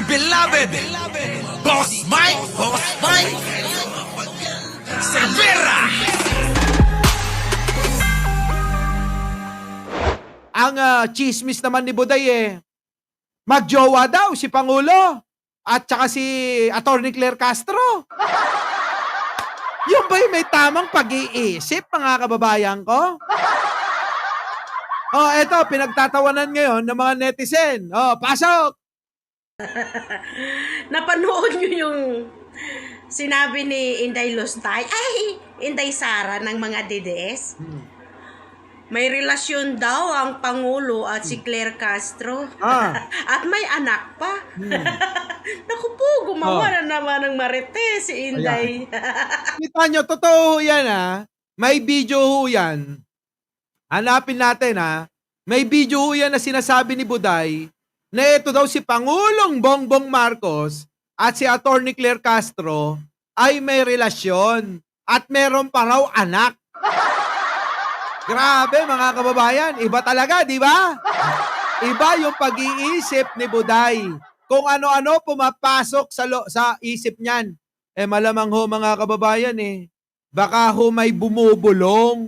beloved, Boss Mike, Cervera. Ang chismis naman ni Buday magjowa daw si Pangulo at saka si Attorney Claire Castro. Yung ba'y may tamang pag-iisip, mga kababayan ko? Oh, eto, pinagtatawanan ngayon ng mga netizen. Oh, pasok! Napanood nyo yung sinabi ni Inday Lustay, Inday Sara ng mga DDS? May relasyon daw ang Pangulo at si Claire Castro. At may anak pa. Naku po, gumawa na naman ng marete si Inday. Kita nyo, totoo yan May video ho yan. Hanapin natin May video ho yan na sinasabi ni Buday na ito daw si Pangulong Bongbong Marcos at si Attorney Claire Castro ay may relasyon at meron pa raw anak. Grabe mga kababayan, iba talaga, di ba? Iba yung pag-iisip ni Buday. Kung ano-ano pumapasok sa isip niyan. Malamang ho mga kababayan baka ho may bumubulong.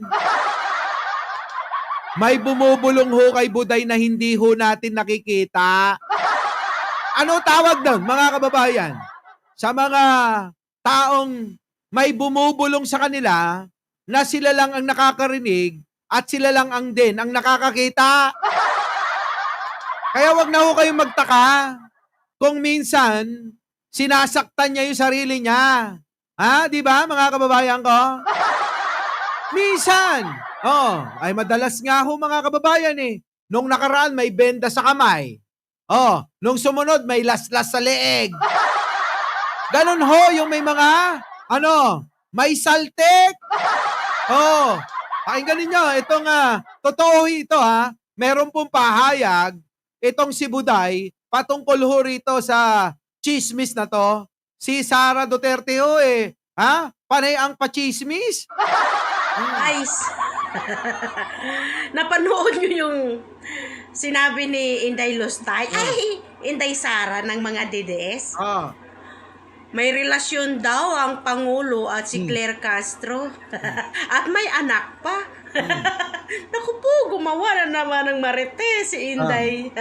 May bumubulong ho kay Buday na hindi ho natin nakikita. Ano tawag doon mga kababayan? Sa mga taong may bumubulong sa kanila na sila lang ang nakakarinig at sila lang ang nakakakita. Kaya wag na ho kayong magtaka kung minsan sinasaktan niya yung sarili niya. Di ba mga kababayan ko? Minsan. Ay madalas nga ho mga kababayan Nung nakaraan may benda sa kamay. Nung sumunod may laslas sa leeg. Ganun ho yung may mga may saltik. Pakinggan ninyo, itong totoo ito meron pong pahayag itong si Buday patungkol ho rito sa chismis na to. Si Sara Duterte ho panay ang pachismis. Guys, napanood nyo yung sinabi ni Inday Lustay, Inday Sara ng mga DDS? May relasyon daw ang Pangulo at si Claire Castro. At may anak pa. Naku po, gumawa na naman ng marete si Inday.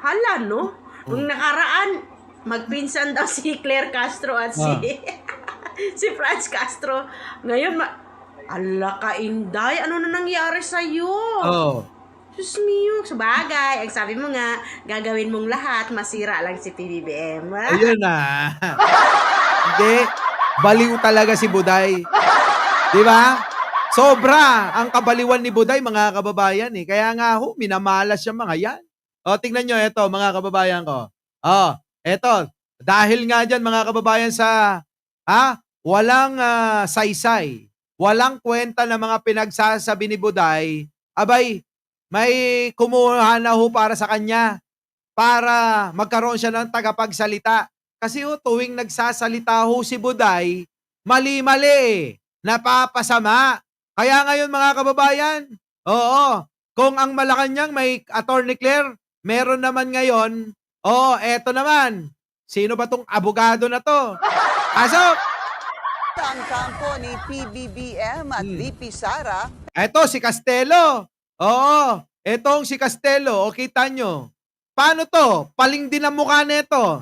Hala, no? Nung nakaraan, magpinsan daw si Claire Castro at si Franz Castro. Ngayon, ala ka, Inday, ano na nangyari sa'yo? Diyos mio, sabagay. Ang sabi mo nga, gagawin mong lahat, masira lang si PBBM. Ayun Hindi. Baliw talaga si Buday. Di ba? Sobra ang kabaliwan ni Buday, mga kababayan Kaya nga minamalas siya mga yan. Tingnan nyo, ito mga kababayan ko. Ito. Dahil nga dyan, mga kababayan, sa walang saysay, walang kwenta na mga pinagsasabi ni Buday, abay, may kumuha na ho para sa kanya para magkaroon siya ng tagapagsalita. Kasi tuwing nagsasalita ho si Buday, mali-mali, napapasama. Kaya ngayon mga kababayan, kung ang Malacanang may Attorney Claire, meron naman ngayon, eto naman, sino ba tong abogado na to? Pasok! Ang kampo ni PBBM at VP Sara. Eto si Castelo. Etong si Castelo, kita nyo. Paano to? Paling din ang mukha nito.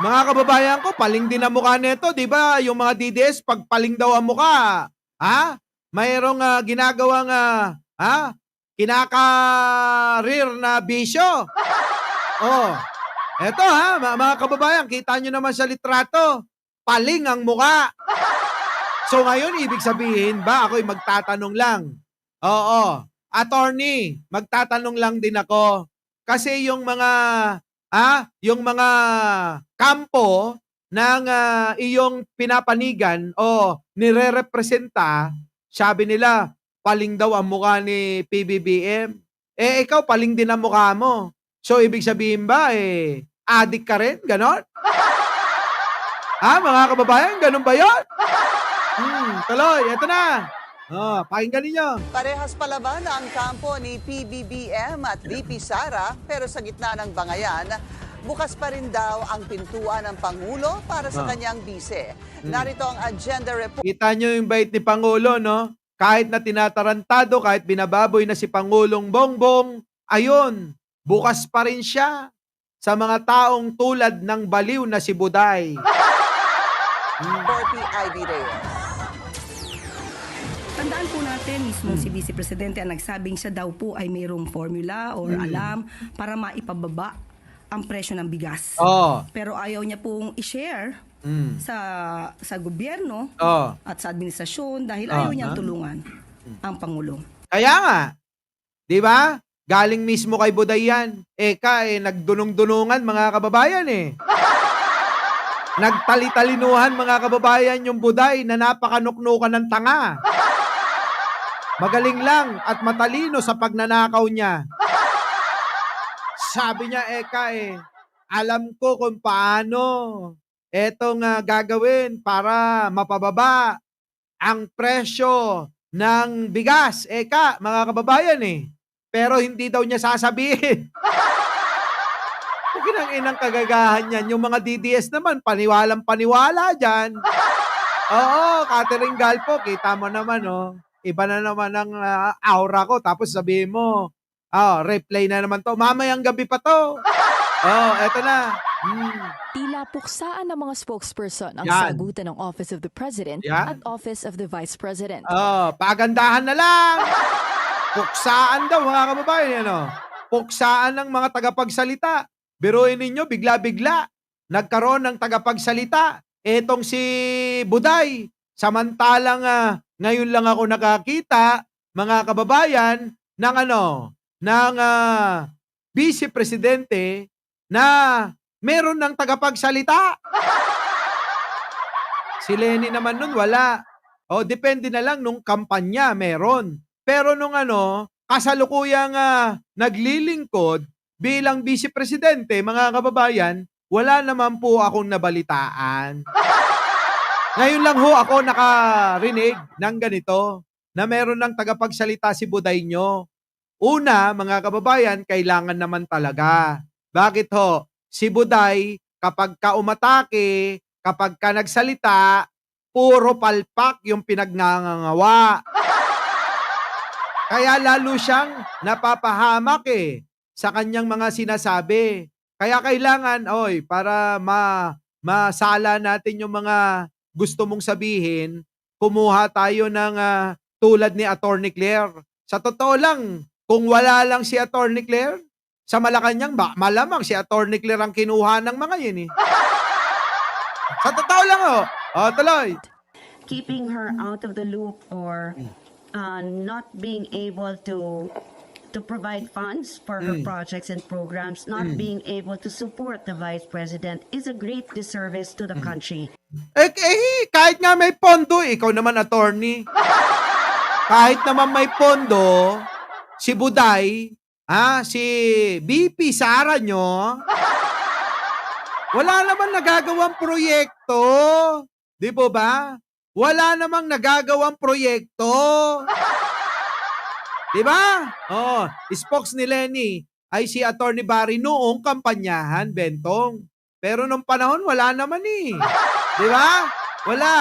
Mga kababayan ko, paling din ang mukha nito. Diba yung mga DDS, pag paling daw ang mukha, mayroong ginagawang kinakarir na bisyo. Eto mga kababayan, kita nyo naman sa litrato. Paling ang mukha. So ngayon, ibig sabihin ba ako'y magtatanong lang? Attorney, magtatanong lang din ako. Kasi yung mga kampo ng iyong pinapanigan o nire-representa, sabi nila, paling daw ang mukha ni PBBM. Ikaw, paling din ang mukha mo. So, ibig sabihin ba, adik ka rin? Ganon? Mga kababayan, ganun ba yun? Tuloy, eto na. Pakinggan ninyo. Parehas palaban ang kampo ni PBBM at VP Sara, pero sa gitna ng bangayan, bukas pa rin daw ang pintuan ng Pangulo para sa kanyang bise. Narito ang agenda report. Kita nyo yung bait ni Pangulo, no? Kahit na tinatarantado, kahit binababoy na si Pangulong Bongbong, ayun, bukas pa rin siya sa mga taong tulad ng baliw na si Buday. Porty Ivy Reyes. Tandaan po natin, mismo si Vice Presidente ang nagsabing siya daw po ay mayroong formula or alam para maipababa ang presyo ng bigas. Pero ayaw niya pong i-share sa gobyerno at sa administrasyon dahil ayaw niya tulungan ang Pangulo. Kaya nga, di ba? Galing mismo kay Buday yan. Nagdunong-dunungan mga kababayan eh. Nagtalitalinuhan mga kababayan yung Buday na napakanuknukan ng tanga. Magaling lang at matalino sa pagnanakaw niya. Sabi niya, alam ko kung paano etong gagawin para mapababa ang presyo ng bigas. Mga kababayan Pero hindi daw niya sasabihin. Inang kagagahan yan. Yung mga DDS naman, paniwalang-paniwala dyan. Oo, Catherine Galpo, kita mo naman, iba na naman ang aura ko. Tapos sabihin mo, replay na naman to. Mamayang gabi pa to. Eto na. Tila puksaan ng mga spokesperson ang Yan. sagutan ng Office of the President Yan. at Office of the Vice President. Pagandahan na lang. Puksaan daw, mga kababayan. Puksaan ng mga tagapagsalita. Biruin ninyo, bigla-bigla. Nagkaroon ng tagapagsalita. Etong si Buday. Samantalang ngayon lang ako nakakita, mga kababayan, ng Vice Presidente na meron ng tagapagsalita. Si Lenny naman nun, wala. Depende na lang nung kampanya, meron. Pero nung kasalukuyang naglilingkod bilang Vice Presidente, mga kababayan, wala naman po akong nabalitaan. Ngayon lang ho ako nakarinig ng ganito na meron ng tagapagsalita si Buday nyo. Una, mga kababayan, kailangan naman talaga. Bakit ho? Si Buday, kapag ka umatake, kapag ka nagsalita, puro palpak yung pinagngangawa. Kaya lalo siyang napapahamak sa kanyang mga sinasabi. Kaya kailangan, para masala natin yung mga gusto mong sabihin, kumuha tayo ng tulad ni Attorney Claire. Sa totoo lang, kung wala lang si Attorney Claire, sa Malacanang, malamang si Attorney Claire ang kinuha ng mga yun Sa totoo lang tuloy. Keeping her out of the loop or not being able to provide funds for her projects and programs, not being able to support the Vice President is a great disservice to the country. Kahit nga may pondo, ikaw naman attorney. Kahit naman may pondo, si Buday, si VP Sara nyo, wala naman nagagawang proyekto. Di po ba? Wala namang nagagawang proyekto. Di ba? Spokes ni Lenny ay si Attorney Barry noong kampanyahan, Bentong. Pero nung panahon, wala naman Di ba? Wala.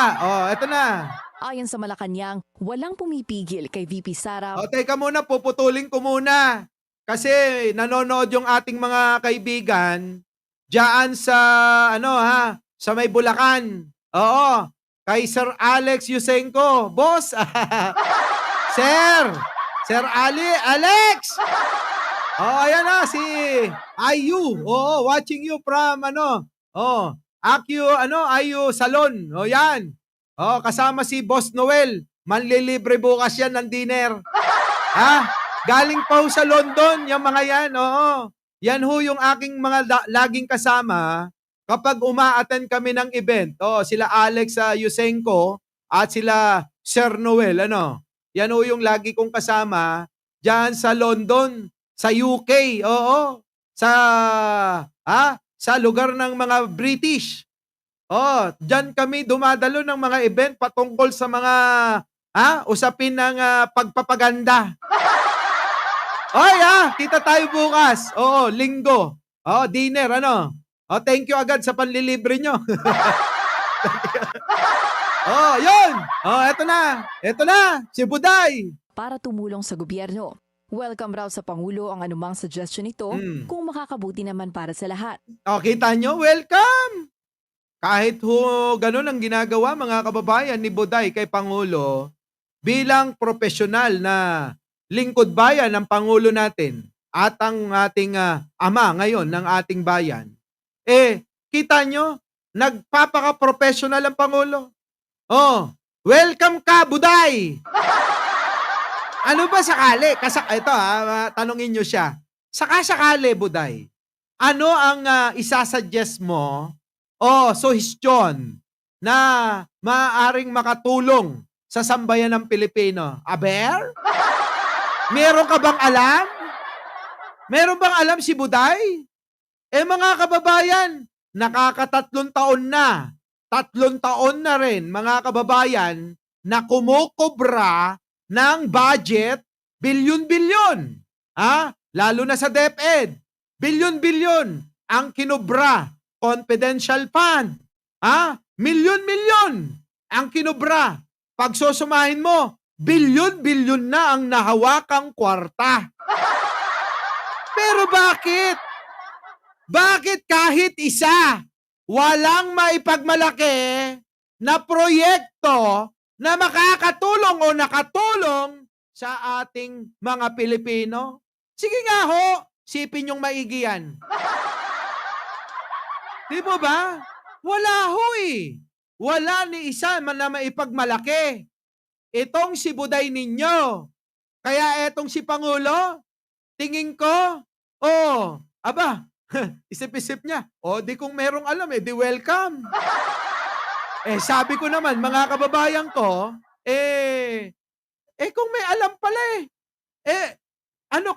Eto na. Ayon sa Malacanang, walang pumipigil kay VP Sara. Teka muna, puputulin ko muna. Kasi nanonood yung ating mga kaibigan diyan sa, sa may Bulacan. Kay Sir Alex Yusenko. Boss, Sir Alex! Ayan na, si IU. Watching you from, IU Salon. Yan. Kasama si Boss Noel. Manlilibre bukas yan ng dinner. Galing pa ho sa London, yung mga yan. Yan ho yung aking mga laging kasama kapag uma-attend kami ng event. Sila Alex Yusenko at sila Sir Noel. Yan ho yung lagi kong kasama diyan sa London, sa UK, sa lugar ng mga British. Diyan kami dumadalo ng mga event patungkol sa mga usapin ng pagpapaganda. Oy, kita tayo bukas. Oo, linggo. Dinner, ano? Thank you agad sa panlilibre nyo. Yun. Eto na, si Buday. Para tumulong sa gobyerno. Welcome raw sa Pangulo ang anumang suggestion nito kung makakabuti naman para sa lahat. Kita nyo, welcome. Kahit ganun ang ginagawa mga kababayan ni Buday kay Pangulo, bilang profesional na lingkod bayan ng Pangulo natin at ang ating ama ngayon ng ating bayan, kita nyo, nagpapaka-professional ang Pangulo. Welcome ka, Buday! Ano ba sakali? Ito tanongin nyo siya. Sakali, Buday, ano ang isasuggest mo o suhestyon na maaaring makatulong sa sambayan ng Pilipino? Aber? Meron ka bang alam? Meron bang alam si Buday? Mga kababayan, nakakatatlong taon na. 3 taon na rin, mga kababayan, na kumukobra ng budget, bilyon-bilyon. Lalo na sa DepEd. Bilyon-bilyon ang kinubra. Confidential fund. Milyon-milyon ang kinubra. Pag susumahin mo, bilyon-bilyon na ang nahawakang kwarta. Pero bakit? Bakit kahit isa walang maipagmalaki na proyekto na makakatulong o nakatulong sa ating mga Pilipino? Sige nga ho, sipin yung maigi yan. Di ba ba? Wala ho eh. Wala ni isa man na maipagmalaki. Itong si Buday ninyo. Kaya etong si Pangulo, tingin ko, isip-isip niya, di kung merong alam di welcome. Sabi ko naman, mga kababayan ko, kung may alam pala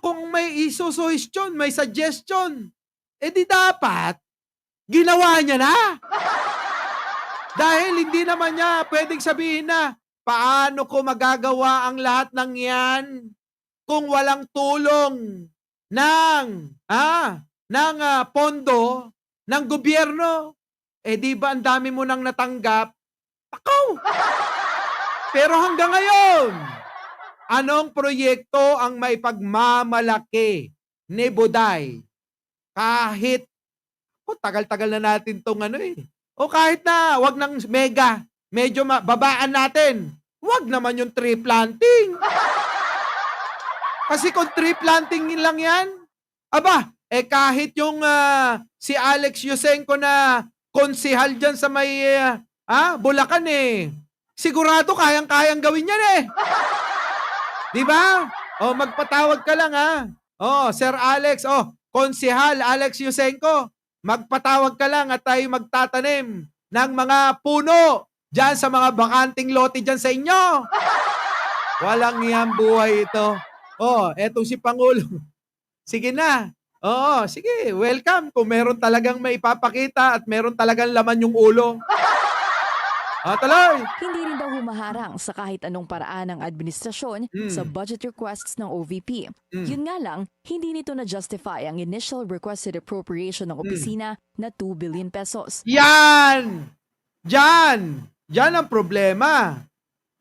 kung may isusuhestyon, may suggestion, di dapat, ginawa niya na. Dahil hindi naman niya pwedeng sabihin na, paano ko magagawa ang lahat ng yan kung walang tulong ng pondo ng gobyerno? Di ba ang dami mo nang natanggap? Pakaw! Pero hanggang ngayon, anong proyekto ang may pagmamalaki ni Buday? Kahit, tagal-tagal na natin tong kahit na wag ng mega, medyo babaan natin. Wag naman yung tree planting. Kasi kung tree planting lang yan, kahit yung si Alex Yusenko na konsehal dyan sa may Bulacan sigurado kayang-kayang gawin yan Di ba? Magpatawag ka lang Sir Alex, konsehal Alex Yusenko, magpatawag ka lang at tayo magtatanim ng mga puno dyan sa mga bakanting lote dyan sa inyo. Walang iyang buhay ito. Etong si Pangulo. Sige na. Sige, welcome. Kung meron talagang may ipapakita at meron talagang laman yung ulo. Tuloy. Hindi rin daw humaharang sa kahit anong paraan ng administrasyon sa budget requests ng OVP. Yun nga lang, hindi nito na-justify ang initial requested appropriation ng opisina na 2 billion pesos. Yan! Diyan ang problema.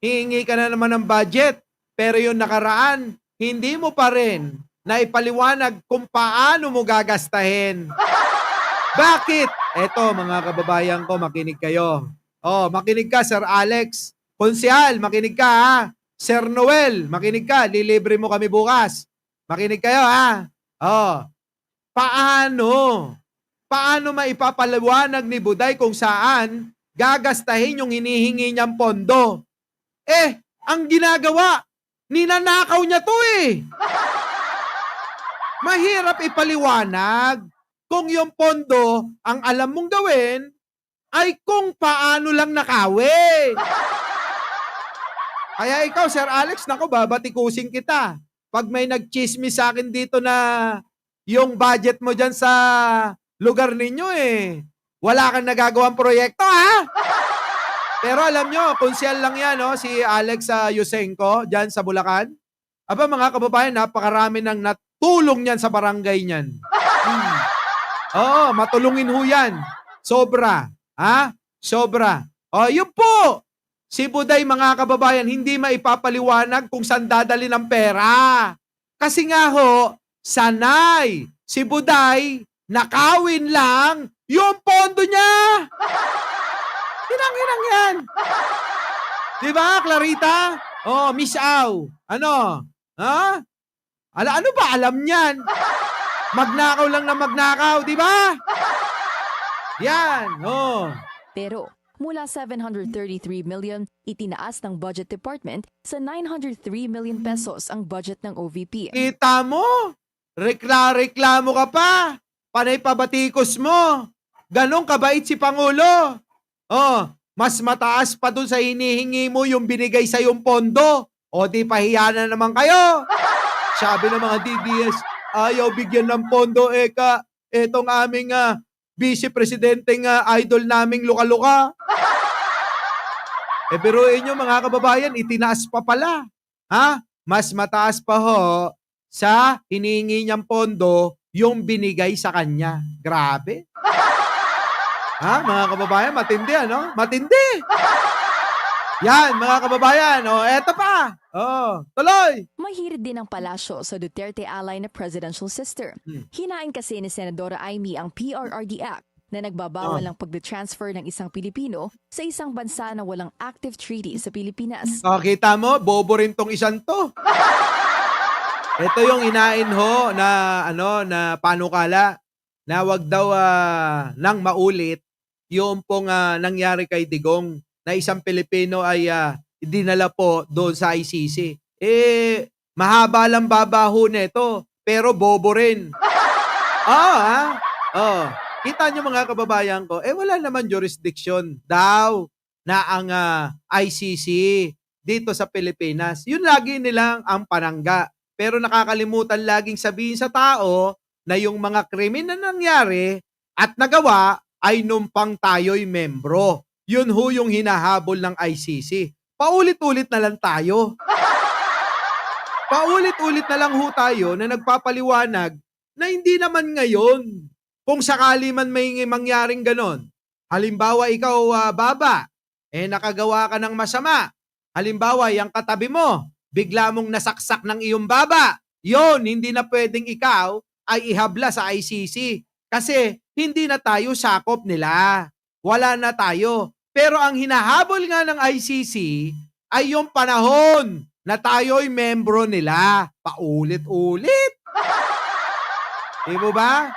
Hihingi ka na naman ng budget, pero yung nakaraan, hindi mo pa rin na ipaliwanag kung paano mo gagastahin. Bakit? Eto mga kababayan ko, makinig kayo. Makinig ka, Sir Alex. Konsehal, makinig ka Sir Noel, makinig ka. Lilibre mo kami bukas. Makinig kayo Paano maipapaliwanag ni Buday kung saan gagastahin yung hinihingi niyang pondo? Ang ginagawa, ninanakaw niya to Mahirap ipaliwanag kung yung pondo, ang alam mong gawin, ay kung paano lang nakawin. Kaya ikaw, Sir Alex, babatikusin kita. Pag may nagchismis sa akin dito na yung budget mo dyan sa lugar ninyo wala kang nagagawang proyekto, Pero alam nyo, konsyal lang yan, no? Si Alex Yusenko, dyan sa Bulacan. Aba mga kababayan, napakarami nang natulong niyan sa barangay niyan. Oo, matulungin ho yan. Sobra. Ha? Sobra. O, yun po. Si Buday, mga kababayan, hindi maipapaliwanag kung saan dadali ng pera. Kasi nga ho, sanay. Si Buday, nakawin lang yung pondo niya. Hinang-hinang yan. Diba, Clarita? Oh, Miss Au. Ano? Ha? Ano ba alam niyan? Magnakaw lang na magnakaw, di ba? Yan, oh. Pero mula 733 million, itinaas ng Budget Department sa 903 million pesos ang budget ng OVP. Kita mo? Reklamo ka pa. Panay pabatikos mo. Ganon kabait si Pangulo. Oh, mas mataas pa dun sa hinihingi mo yung binigay sa yung pondo. O di pahiya na naman kayo. Sabi ng mga DDS, ayaw bigyan ng pondo, eka. Etong aming vice-presidenteng idol naming luka-luka. Biruin nyo mga kababayan, itinaas pa pala. Ha? Mas mataas pa ho sa hinihingi niyang pondo yung binigay sa kanya. Grabe. Ha, mga kababayan, matindi ano? Matindi. Yan, mga kababayan. O, eto pa. O, tuloy. May hirit din ang palasyo sa Duterte ally na presidential sister. Hinain kasi ni Senadora Amy ang PRRD Act na nagbabawal ng pagde-transfer ng isang Pilipino sa isang bansa na walang active treaty sa Pilipinas. O, kita mo, bobo rin tong isang to. Ito yung hinain ho na, na panukala na wag daw nang maulit yung pong nangyari kay Digong na isang Pilipino ay dinala po doon sa ICC. Mahaba lang babaho nito, pero bobo rin. Kita nyo mga kababayan ko, wala naman jurisdiction daw na ang ICC dito sa Pilipinas. Yun lagi nilang ang panangga. Pero nakakalimutan laging sabihin sa tao na yung mga krimen na nangyari at nagawa ay numpang tayo'y membro. Yun ho yung hinahabol ng ICC. Paulit-ulit na lang tayo. Paulit-ulit na lang ho tayo na nagpapaliwanag na hindi naman ngayon. Kung sakali man may mangyaring ganon. Halimbawa ikaw, baba, nakagawa ka ng masama. Halimbawa, yung katabi mo, bigla mong nasaksak ng iyong baba. Yon, hindi na pwedeng ikaw ay ihabla sa ICC. Kasi hindi na tayo sakop nila. Wala na tayo. Pero ang hinahabol nga ng ICC ay yung panahon na tayo'y membro nila. Paulit-ulit. Di mo ba?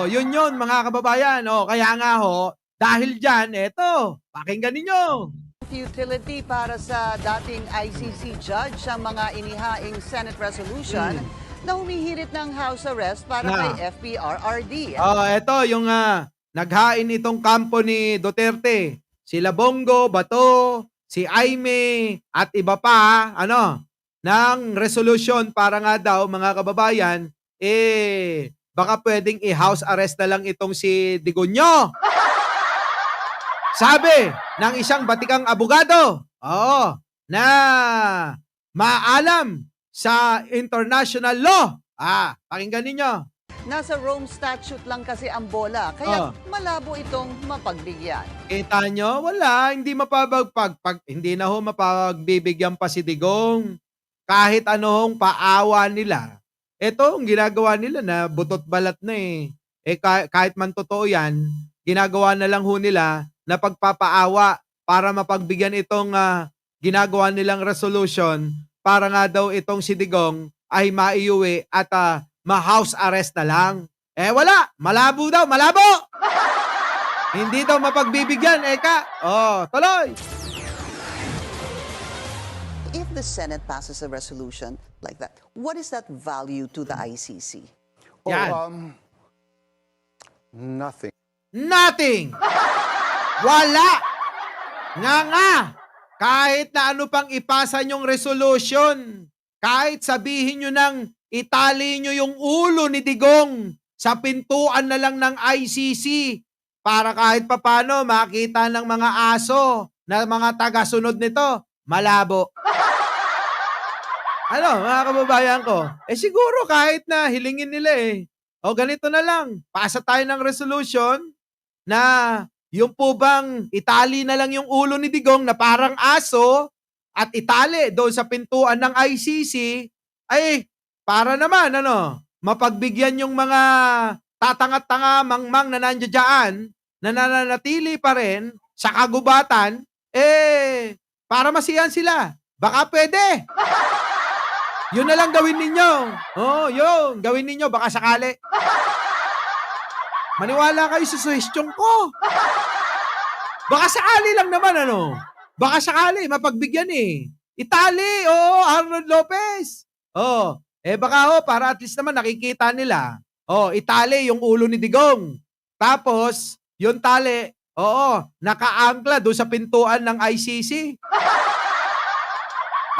Yun mga kababayan. Kaya nga ho, dahil dyan, eto, pakinggan ninyo. Futility para sa dating ICC judge ang mga inihaing Senate resolution na humihirit ng house arrest para kay FPRRD. Eto yung naghain itong kampo ni Duterte. Sila Bongo, Bato, si Aime at iba pa ng resolution para nga daw mga kababayan baka pwedeng i-house arrest na lang itong si Digonyo. Sabi ng isang batikang abogado, na maalam sa international law. Pakinggan ninyo. Nasa Rome Statute lang kasi ang bola, kaya malabo itong mapagbigyan. Kita nyo? Wala. Hindi hindi na ho mapagbibigyan pa si Digong. Kahit anong paawa nila. Ito, ang ginagawa nila na butot balat na kahit man totoo yan, ginagawa na lang ho nila na pagpapaawa para mapagbigyan itong ginagawa nilang resolution para nga daw itong si Digong ay maiuwi at ma-house arrest na lang. Wala. Malabo daw. Malabo! Hindi daw mapagbibigyan. Tuloy! If the Senate passes a resolution like that, what is that value to the ICC? Yan. Nothing. Nothing! Wala! Nga! Kahit na ano pang ipasa nyong resolution, kahit sabihin nyo nang itali nyo yung ulo ni Digong sa pintuan na lang ng ICC para kahit papano makita ng mga aso na mga taga-sunod nito, malabo. Ano, mga kababayan ko? Siguro kahit na hilingin nila o ganito na lang, pasa tayo ng resolution na yung po bang itali na lang yung ulo ni Digong na parang aso at itali doon sa pintuan ng ICC, ay para naman, mapagbigyan yung mga tatangat-tanga, mangmang na nandiyan dyan, na nananatili pa rin sa kagubatan, para masiyahan sila. Baka pwede. Yun na lang gawin ninyo. Yun. Gawin ninyo. Baka sakali. Maniwala kayo sa suhestyon ko. Baka sakali lang naman, Baka sakali. Mapagbigyan Itali. Arnold Lopez. Baka para at least naman nakikita nila. Itali yung ulo ni Digong. Tapos, yung tali, naka-angkla doon sa pintuan ng ICC.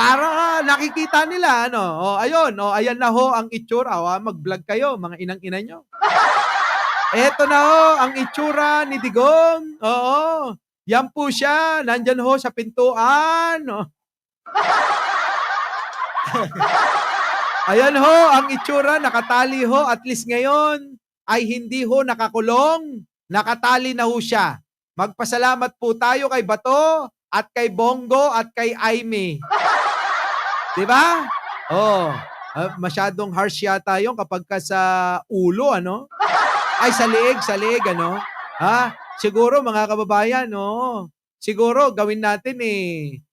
Para nakikita nila, ayun, ayan na ho ang itsura. Mag-vlog kayo, mga inang-ina nyo. Eto na ho ang itsura ni Digong. Yan po siya, nandyan ho sa pintuan. Ayan ho ang itsura, nakatali ho. At least ngayon ay hindi ho nakakulong. Nakatali na ho siya. Magpasalamat po tayo kay Bato at kay Bongo at kay Aimee. Diba? Masyadong harsh yata yung kapag ka sa ulo, Ay, sa leeg, Siguro, mga kababayan, siguro, gawin natin,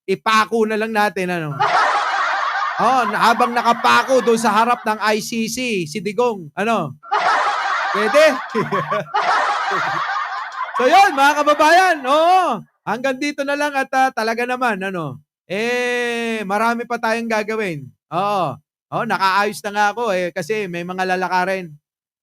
ipako na lang natin, habang nakapako doon sa harap ng ICC, si Digong, Pwede? So, yun, mga kababayan, hanggang dito na lang at talaga naman, marami pa tayong gagawin. Nakaayos na nga ako kasi may mga lalakarin.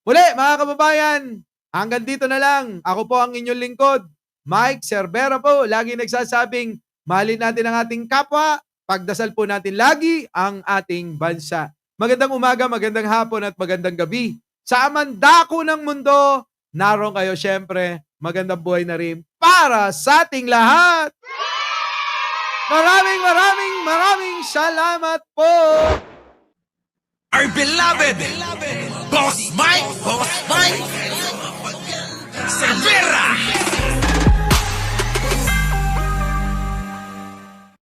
Muli, mga kababayan, hanggang dito na lang. Ako po ang inyong lingkod, Mike Cervera po, lagi nagsasabing, mahalin natin ang ating kapwa, pagdasal po natin lagi ang ating bansa. Magandang umaga, magandang hapon at magandang gabi. Sa amandako ng mundo, naroon kayo syempre, magandang buhay na rin para sa ating lahat. Maraming salamat po. Our beloved Boss Mike Cervera.